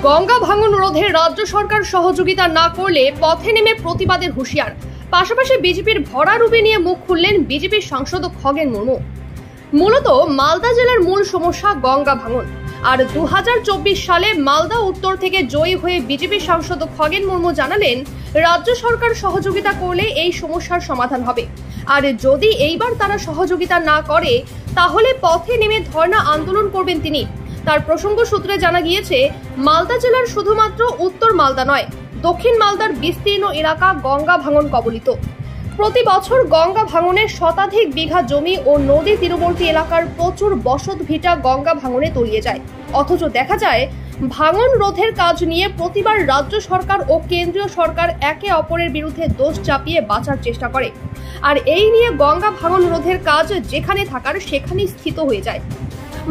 গঙ্গা ভাঙন রোধে রাজ্য সরকার সহযোগিতা না করলে পথে নেমে প্রতিবাদের হুঁশিয়ার। পাশাপাশি বিজেপির ভরা রূপে নিয়ে মুখ খুললেন বিজেপির সাংসদ খগেন মুর্মু। মূলত মালদা জেলার মূল সমস্যা গঙ্গা ভাঙন। আর 2024 সালে মালদা উত্তর থেকে জয়ী হয়ে বিজেপি সাংসদ খগেন মুর্মু জানালেন, রাজ্য সরকার সহযোগিতা করলে এই সমস্যার সমাধান হবে। আর যদি এইবার তারা সহযোগিতা না করে তাহলে পথে নেমে ধর্ণা আন্দোলন করবেন তিনি। তার প্রসঙ্গ সূত্রে জানা গিয়েছে, মালদা জেলার শুধুমাত্র উত্তর মালদা নয়, দক্ষিণ মালদার বিস্তীর্ণ এলাকা গঙ্গা ভাঙন কবলিত। প্রতি বছর গঙ্গা ভাঙনে শতাধিক বিঘা জমি ও নদী তীরবর্তী এলাকার প্রচুর বসত ভিটা গঙ্গা ভাঙনে তলিয়ে যায়। অথচ দেখা যায় ভাঙন রোধের কাজ নিয়ে প্রতিবার রাজ্য সরকার ও কেন্দ্রীয় সরকার একে অপরের বিরুদ্ধে দোষ চাপিয়ে বাঁচার চেষ্টা করে। আর এই নিয়ে গঙ্গা ভাঙন রোধের কাজ যেখানে থাকার সেখানেই স্থিত হয়ে যায়।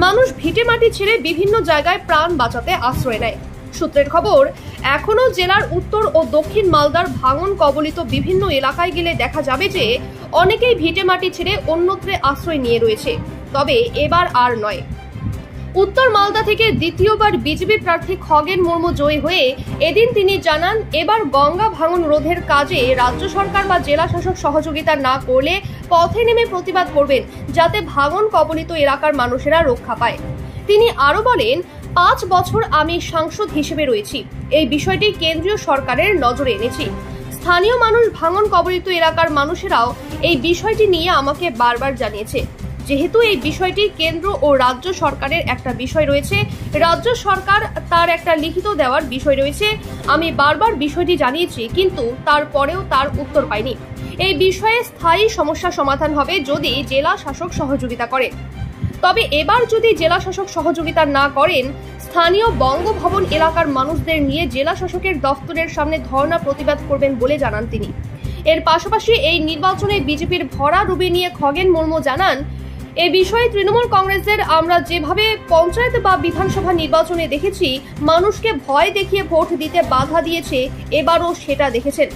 মানুষ ভিটে মাটি ছেড়ে বিভিন্ন জায়গায় প্রাণ বাঁচাতে আশ্রয় নেয়। সূত্রের খবর, এখনো জেলার উত্তর ও দক্ষিণ মালদার ভাঙন কবলিত বিভিন্ন এলাকায় গেলে দেখা যাবে যে অনেকেই ভিটে মাটি ছেড়ে অন্যত্রে আশ্রয় নিয়ে রয়েছে। তবে এবার আর নয়। উত্তর মালদা থেকে দ্বিতীয়বার বিজেপি প্রার্থী খগেন মুর্মু জয়ী হয়ে এদিন তিনি জানান, এবার গঙ্গা ভাঙন রোধের কাজে রাজ্য সরকার বা জেলা শাসক সহযোগিতা না করলে পথে নেমে প্রতিবাদ করবেন, যাতে ভাঙন কবলিত এলাকার মানুষেরা রক্ষা পায়। তিনি আরো বলেন, 5 বছর আমি সাংসদ হিসেবে রয়েছি, এই বিষয়টি কেন্দ্রীয় সরকারের নজরে এনেছি। স্থানীয় মানুষ, ভাঙন কবলিত এলাকার মানুষেরাও এই বিষয়টি নিয়ে আমাকে বারবার জানিয়েছে। যেহেতু এই বিষয়টি কেন্দ্র ও রাজ্য সরকারের একটা বিষয় রয়েছে, রাজ্য সরকার তার একটা লিখিত দেওয়ার বিষয় রয়েছে, আমি বারবার বিষয়টি জানিয়েছি, কিন্তু তারপরেও তার উত্তর পাইনি। এই বিষয়ে স্থায়ী সমস্যা সমাধান হবে যদি জেলা শাসক সহযোগিতা করে। তবে এবার যদি জেলা শাসক সহযোগিতা না করেন, স্থানীয় বঙ্গভবন এলাকার মানুষদের নিয়ে জেলা শাসকের দফতরের সামনে ধর্ণা প্রতিবাদ করবেন বলে জানান তিনি। এর পাশাপাশি এই নির্বাচনে বিজেপির ভরা রূপে নিয়ে খগেন মুর্মু জানান, এ বিষয়ে তৃণমূল কংগ্রেসের আমরা যেভাবে পঞ্চায়েত বা বিধানসভা নির্বাচনে দেখেছি মানুষকে ভয় দেখিয়ে ভোট দিতে বাধা দিয়েছে, এবারও সেটা দেখেছেন।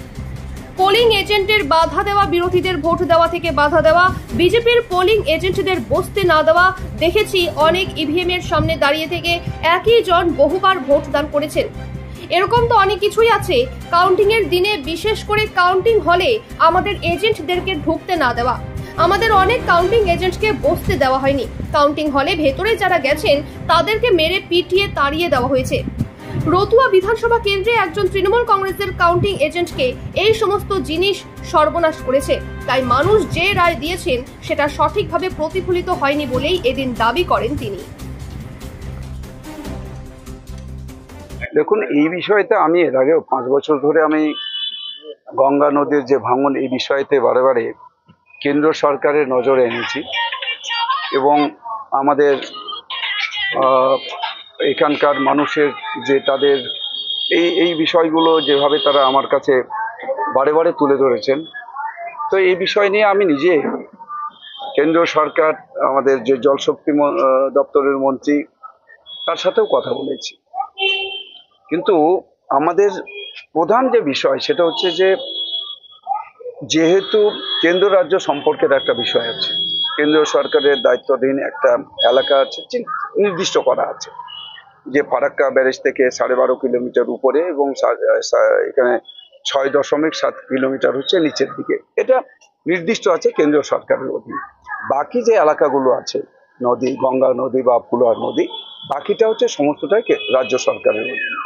পোলিং এজেন্টের বাধা দেওয়া, বিরোধীদের ভোট দেওয়া থেকে বাধা দেওয়া, বিজেপির পোলিং এজেন্টদের বসতে না দেওয়া, দেখেছি অনেক ইভিএম এর সামনে দাঁড়িয়ে থেকে একই জন বহুবার ভোট দান করেছেন। এরকম তো অনেক কিছুই আছে। কাউন্টিং এর দিনে, বিশেষ করে কাউন্টিং হলে আমাদের এজেন্টদেরকে ঢুকতে না দেওয়া, আমাদের অনেক কাউন্টিং এজেন্টকে বসতে দেওয়া হয়নি। কাউন্টিং হলে ভেতরে যারা গেছেন তাদেরকে মেরে পিটিয়ে তাড়িয়ে দেওয়া হয়েছে। রতুয়া বিধানসভা কেন্দ্রে একজন তৃণমূল কংগ্রেসের কাউন্টিং এজেন্টকে এই সমস্ত জিনিস সর্বনাশ করেছে। তাই মানুষ যে রায় দিয়েছেন সেটা সঠিকভাবে প্রতিফলিত হয়নি বলেই এদিন দাবি করেন তিনি। দেখুন, এই বিষয়তে আমি এর আগেও 5 বছর ধরে আমি গঙ্গা নদীর যে ভাঙন, এই বিষয়তে বারে কেন্দ্র সরকারের নজরে এনেছি এবং আমাদের এখানকার মানুষের যে তাদের এই বিষয়গুলো যেভাবে তারা আমার কাছে বারে তুলে ধরেছেন, তো এই বিষয় নিয়ে আমি নিজে কেন্দ্র সরকার, আমাদের যে জলশক্তি দপ্তরের মন্ত্রী, তার সাথেও কথা বলেছি। কিন্তু আমাদের প্রধান যে বিষয় সেটা হচ্ছে যে, যেহেতু কেন্দ্র রাজ্য সম্পর্কের একটা বিষয় আছে, কেন্দ্র সরকারের দায়িত্বাধীন একটা এলাকা আছে, নির্দিষ্ট করা আছে যে ফারাক্কা ব্যারেজ থেকে 12.5 কিলোমিটার উপরে এবং এখানে 6.7 কিলোমিটার হচ্ছে নিচের দিকে, এটা নির্দিষ্ট আছে কেন্দ্রীয় সরকারের অধীনে। বাকি যে এলাকাগুলো আছে, নদী, গঙ্গা নদী বা ফুলোয়ার নদী, বাকিটা হচ্ছে সমস্তটাই রাজ্য সরকারের অধীনে।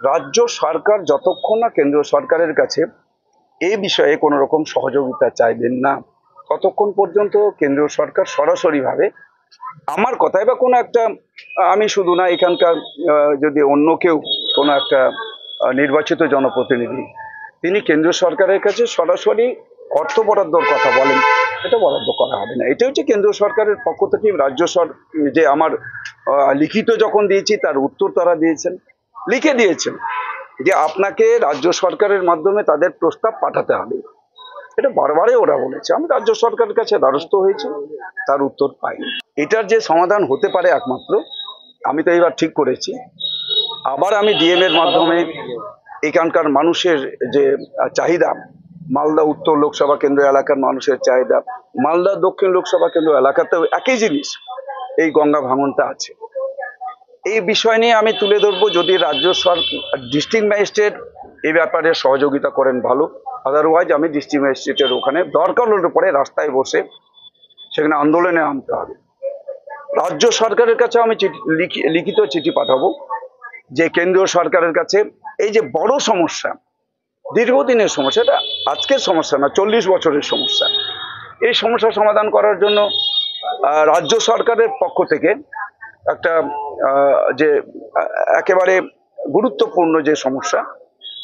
রাজ্য সরকার যতক্ষণ না কেন্দ্রীয় সরকারের কাছে এই বিষয়ে কোনো রকম সহযোগিতা চাইবেন না, ততক্ষণ পর্যন্ত কেন্দ্রীয় সরকার সরাসরিভাবে আমার কথায় বা কোনো একটা, আমি শুধু না, এখানকার যদি অন্য কেউ কোনো একটা নির্বাচিত জনপ্রতিনিধি তিনি কেন্দ্রীয় সরকারের কাছে সরাসরি অর্থ বরাদ্দর কথা বলেন, এটা বরাদ্দ করা হবে না। এটা হচ্ছে কেন্দ্রীয় সরকারের পক্ষ থেকে রাজ্য যে আমার লিখিত যখন দিয়েছি তার উত্তর তারা দিয়েছেন, লিখে দিয়েছেন যে আপনাকে রাজ্য সরকারের মাধ্যমে তাদের প্রস্তাব পাঠাতে হবে। এটা বারবারই ওরা বলেছে, আমি রাজ্য সরকারের কাছে দ্বারস্থ হয়েছি, তার উত্তর পাইনি। এটার যে সমাধান হতে পারে একমাত্র, আমি তো এবার ঠিক করেছি, আবার আমি ডিএম এর মাধ্যমে এখানকার মানুষের যে চাহিদা, মালদা উত্তর লোকসভা কেন্দ্র এলাকার মানুষের চাহিদা, মালদা দক্ষিণ লোকসভা কেন্দ্র এলাকাতেও একই জিনিস, এই গঙ্গা ভাঙনটা আছে। এই বিষয় নিয়ে আমি তুলে ধরবো, যদি রাজ্য সরকার ডিস্ট্রিক্ট ম্যাজিস্ট্রেট এই ব্যাপারে সহযোগিতা করেন ভালো, আদারওয়াইজ আমি ডিস্ট্রিক্ট ম্যাজিস্ট্রেটের ওখানে দরকার হলে পরে রাস্তায় বসে সেখানে আন্দোলনে নামতে হবে। রাজ্য সরকারের কাছে আমি লিখিত চিঠি পাঠাবো যে কেন্দ্রীয় সরকারের কাছে এই যে বড় সমস্যা, দীর্ঘদিনের সমস্যা, এটা আজকের সমস্যা না, 40 বছরের সমস্যা, এই সমস্যা সমাধান করার জন্য রাজ্য সরকারের পক্ষ থেকে একটা যে একেবারে গুরুত্বপূর্ণ যে সমস্যা,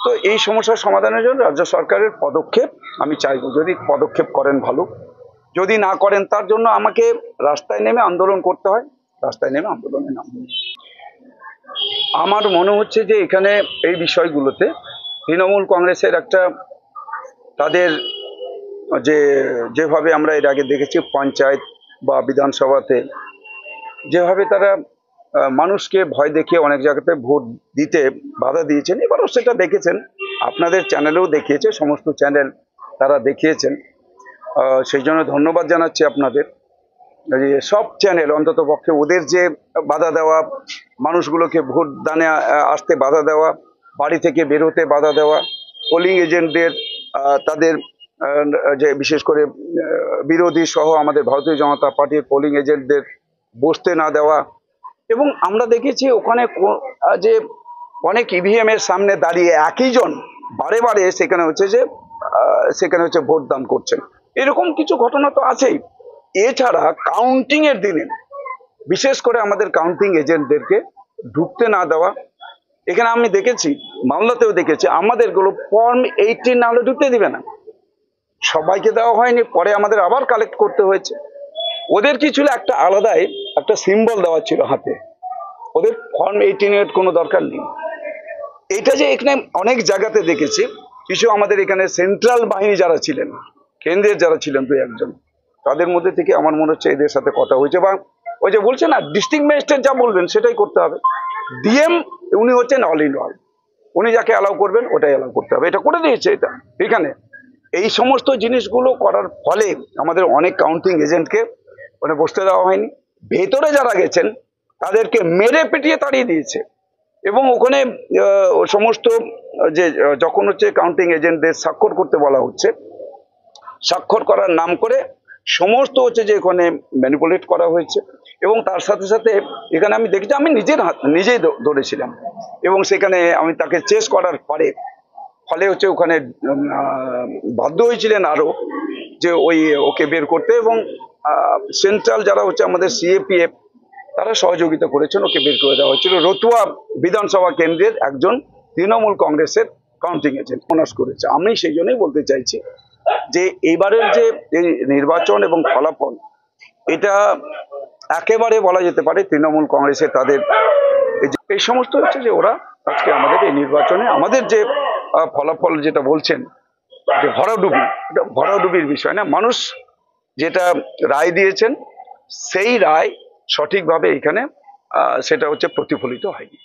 তো এই সমস্যার সমাধানের জন্য রাজ্য সরকারের পদক্ষেপ আমি চাইব। যদি পদক্ষেপ করেন ভালো, যদি না করেন তার জন্য আমাকে রাস্তায় নেমে আন্দোলন করতে হয়, রাস্তায় নেমে আন্দোলনে নামব। আমার মনে হচ্ছে যে এখানে এই বিষয়গুলোতে তৃণমূল কংগ্রেসের একটা তাদের যেভাবে আমরা এর আগে দেখেছি পঞ্চায়েত বা বিধানসভাতে যেভাবে তারা মানুষকে ভয় দেখিয়ে অনেক জায়গাতে ভোট দিতে বাধা দিয়েছেন, এবারও সেটা দেখেছেন, আপনাদের চ্যানেলেও দেখিয়েছে, সমস্ত চ্যানেল তারা দেখিয়েছেন, সেই জন্য ধন্যবাদ জানাচ্ছি আপনাদের। সব চ্যানেল অন্তত পক্ষে ওদের যে বাধা দেওয়া, মানুষগুলোকে ভোট দানে আসতে বাধা দেওয়া, বাড়ি থেকে বেরোতে বাধা দেওয়া, পোলিং এজেন্টদের তাদের যে বিশেষ করে বিরোধী সহ আমাদের ভারতীয় জনতা পার্টির পোলিং এজেন্টদের বসতে না দেওয়া, এবং আমরা দেখেছি ওখানে যে অনেক ইভিএম এর সামনে দাঁড়িয়ে একই জন বারে বারে সেখানে হচ্ছে ভোট দান করছেন, এরকম কিছু ঘটনা তো আছেই। এছাড়া কাউন্টিং এর দিনে বিশেষ করে আমাদের কাউন্টিং এজেন্টদেরকে ঢুকতে না দেওয়া, এখানে আমি দেখেছি, মামলাতেও দেখেছি, আমাদেরগুলো ফর্ম 18 না হলে ঢুকতে দিবে না, সবাইকে দেওয়া হয়নি, পরে আমাদের আবার কালেক্ট করতে হয়েছে। ওদের কি ছিল, একটা আলাদাই একটা সিম্বল দেওয়া ছিল হাতে, ওদের ফর্ম 18 এর কোনো দরকার নেই। এটা যে এখানে অনেক জায়গাতে দেখেছি, কিছু আমাদের এখানে সেন্ট্রাল বাহিনী যারা ছিলেন, কেন্দ্রের যারা ছিলেন 2-1 জন, তাদের মধ্যে থেকে আমার মনে হচ্ছে এদের সাথে কথা হয়েছে, বা ওই যে বলছে না ডিস্ট্রিক্ট ম্যাজিস্ট্রেট যা বলবেন সেটাই করতে হবে। ডিএম উনি হচ্ছেন অল ইন অল, উনি যাকে অ্যালাউ করবেন ওটাই অ্যালাউ করতে হবে, এটা করে দিয়েছে। এটা এখানে এই সমস্ত জিনিসগুলো করার ফলে আমাদের অনেক কাউন্টিং এজেন্টকে ওখানে বসতে দেওয়া হয়নি, ভেতরে যারা গেছেন তাদেরকে মেরে পিটিয়ে তাড়িয়ে দিয়েছে। এবং ওখানে সমস্ত যে যখন হচ্ছে কাউন্টিং এজেন্টদের স্বাক্ষর করতে বলা হচ্ছে, স্বাক্ষর করার নাম করে সমস্ত হচ্ছে যে এখানে ম্যানিপুলেট করা হয়েছে। এবং তার সাথে সাথে এখানে আমি দেখেছি, আমি নিজেই দৌড়েছিলাম, এবং সেখানে আমি তাকে চেস করার ফলে হচ্ছে ওখানে বাধ্য হয়েছিলেন আরো যে ওকে বের করতে, এবং সেন্ট্রাল যারা হচ্ছে আমাদের সিএপিএফ তারা সহযোগিতা করেছেন, ওকে বের করে দেওয়া হয়েছিল। রতুয়া বিধানসভা কেন্দ্রের একজন তৃণমূল কংগ্রেসের কাউন্টিং এজেন্ট প্রনাশ করেছে। আমি সেই জন্যই বলতে চাইছি যে এইবারের যে এই নির্বাচন এবং ফলাফল, এটা একেবারে বলা যেতে পারে তৃণমূল কংগ্রেসের তাদের এই সমস্ত হচ্ছে যে ওরা আজকে আমাদের এই নির্বাচনে আমাদের যে ফলাফল যেটা বলছেন যে ভরাডুবি, এটা ভরাডুবির বিষয় না, মানুষ যেটা রায় দিয়েছেন সেই রায় সঠিকভাবে এখানে সেটা হচ্ছে প্রতিফলিত হয়নি।